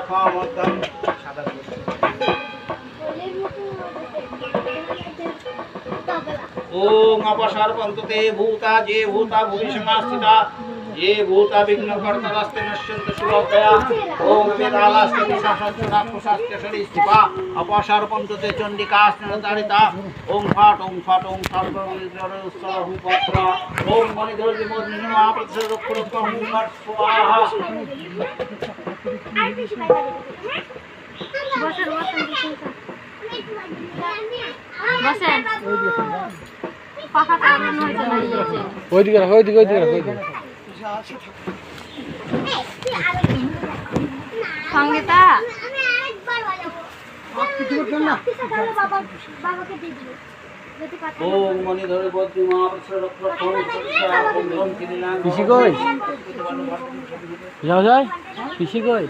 খাওয়ামতম সাদা ओम अपसर्पन्तु भूता जे भूता भुवि समास्थिता ये भूता विघ्नकर्तारस्ते नश्यन्ति शुभोदया ओम वेदालास्ते विशासनाक्षसास्ते शरीस्थिपा अपसर्पन्तु ते चण्डिकास्नतारिता ओम फट सर्वनिद्ररुत्सरहुपत्र ओम मणिधर्मोद्निमाप्रतिरक्षरक्षहं फट स्वाहा সংগীতা ओम मणिधर बद्रीमा পিসি কই যাও যাই পিসি কই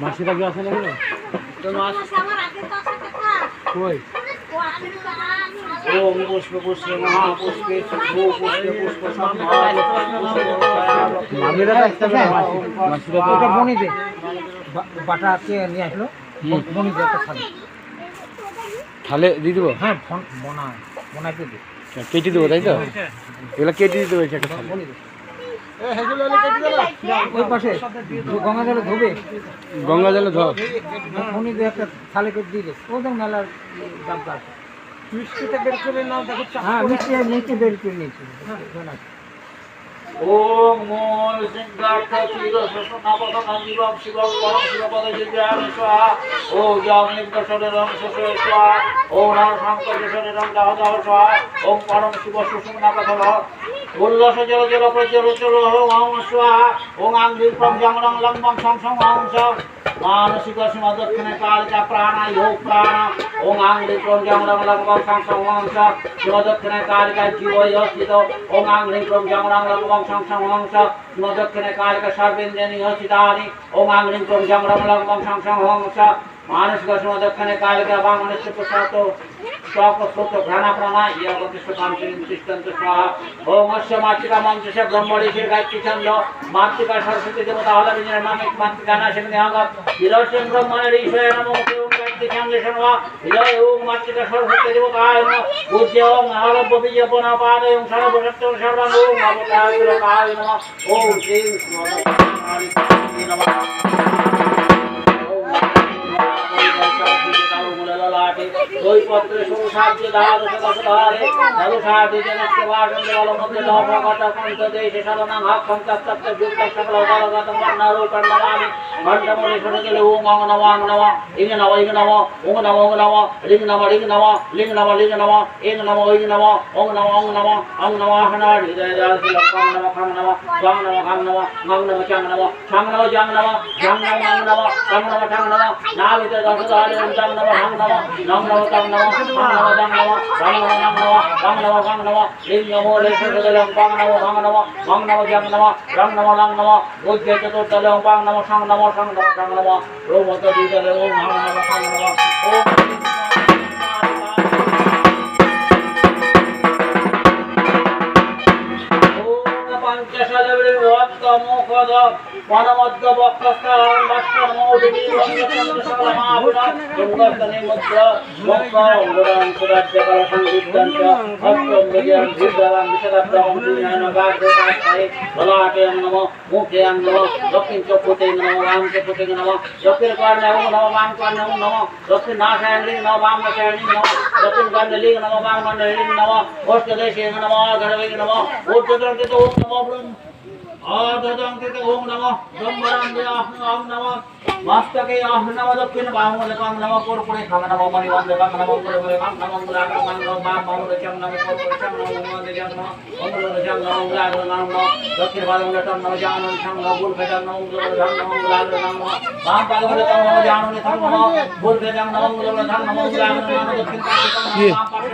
মাসিরা কি আসে নাকি কই ओम पुष्प पुष्प महापुष्पे पुष्पे पुष्प মামিরা একটা মাসিরা এটা বনিতে বাটাকে নিয়ে আসলো বনিতে একটা থালে থালে দিয়ে দেবো হ্যাঁ বনাইতে দে কেটে দেবো তাই তো এগুলো কেটে দিতে বলছে একটা থালে বনিতে ওই পাশে গঙ্গা জলে ধোবে গঙ্গা জলে ধর বনিতে একটা থালে করে দিয়ে দে ওদের মেলার দাম আছে মিষ্টিটা বের করে নাও দেখো হ্যাঁ মিষ্টি বের করে নিয়েছি ओम मोल सिंगार्थ चिरो ससनापदन जीवम शिवम परम शिवपद जिज्ञान स्वाहा ओम जामलिंग दशरं ससुर स्वाहा ओम नाम शंकर दशरं दाहदाह स्वाहा ओम परम शिव सुषुम्नापदन उल्लास जल जल प्रज्वल जल ओम स्वाहा ओम आंगिर प्रम जंगरं लंबं संसं ओम स मानसिक सीमा दक्षिण काल का प्राण योग प्राण ओम आंगिर प्रम जंगरं लंबं संसं ओम स सीमा दक्षिण काल का जीव योस्थित ओम आंगिर प्रम जंगरं लंबं संसंहंस दक्षिणे कालिक सर्वेन्द्रिय स्थितानि ओम आंग्रीं क्रों जंगरं लंबं संसंहंस मानसिक दक्षिणे कालिक वामनस्य प्रसादो स्वप्रस्तुत घ्राणा प्राणा यगतिष्ठ तिष्ठन्त स्वाहा ओम अस्य मातृका मंत्रस्य ब्रह्मणि गायत्री छंद मातृका सरस्वती देवता हलविजय नामे मातृका नाशिनी आगत विरस्य ब्रह्मणि ईश्वराय नमो ओम गायत्री छंद शर्मा विजय ओम मातृका सरस्वती देवताय नमः पूज्य ओम आरब्ध विजय पुनपाद ओम सर्वशक्ति सर्वं ओम अवतारकाय नमः ओम श्री नमः कोई पत्र सुसाध्य दार सदारे नरुसाधि जनस्य वादन देवल मध्य लोभगत कंत देश शरणं हक्कं तत्तत् युक्त सकल दारगत मन्नारो कर्णवामि मंडमणि सुरगले ओम नमः इंग नमः ओम नमः लिंग नमः लिंग नमः इंग नमः इंग नमः ओम नमः हनारि हृदय लंकं नमः खं नमः स्वां नमः खं नमः गं नमः चं नमः छं नमः जं नमः झं नमः तं नमः ठं नमः नावित दशदारे तं नमः हं नमः नम नमः तं नमः हं नमः तं नमः तं नमः नम नमः तं नमः खं नमः लिंग नमो लेशदलं पं नमः हं नमः गं नमः जं नमः रं नमः लं नमः बुद्धे चतुर्थलं पं नमः तं नमः तं नमः रोमत द्वितले ओम हं नमः खं नमः ओम पंचशलविल वक्त मुखद वनमद्द वक्षस्थलं वक्षमौलिनी वक्षचन्द्रशलमाभुना दुर्गतनि मुद्र वक्षोंगुरं सुराज्यकल संयुक्तं च हस्तं विजयं धीर्धरं विशदब्दं श्रीनयनगाग्रकाय बलाटे नमः मुखे नमः दक्षिण चक्षुते नमः वाम चक्षुते नमः दक्षिण कर्णे नमः वाम कर्णे नमः दक्षिण नासाय नमः वाम नासाय नमः दक्षिण कर्णे नमः वाम कर्णे नमः ओष्ठदेशे नमः गणवे नमः ऊर्ध्वदन्ते ओम नमः অদদং থেকে ওম নমঃ ব্রহ্মরান্দে ওম নমঃ মস্তকে ওম নমঃ দক্ষিণ বাহুমূলে ওম নমঃ পরপুরে খাম নমঃ মণিবন্ধে ওম নমঃ মঙ্গলে ওম নমঃ মঙ্গলাগ্র মঙ্গল বাম বাহুমূলে চম নমঃ পরপুরে চম নমঃ মণিবন্ধে চম নমঃ মঙ্গলে চম নমঃ মঙ্গলাগ্র নমঃ দক্ষিণ বাহুমূলে চম নমঃ জানুন চম নমঃ বুলভে চম নমঃ মঙ্গলে চম নমঃ মঙ্গলাগ্র নমঃ বাম বাহুমূলে চম নমঃ জানুন চম নমঃ বুলভে চম নমঃ মঙ্গলে চম নমঃ মঙ্গলাগ্র নমঃ দক্ষিণ পাশে চম নমঃ বাম পাশে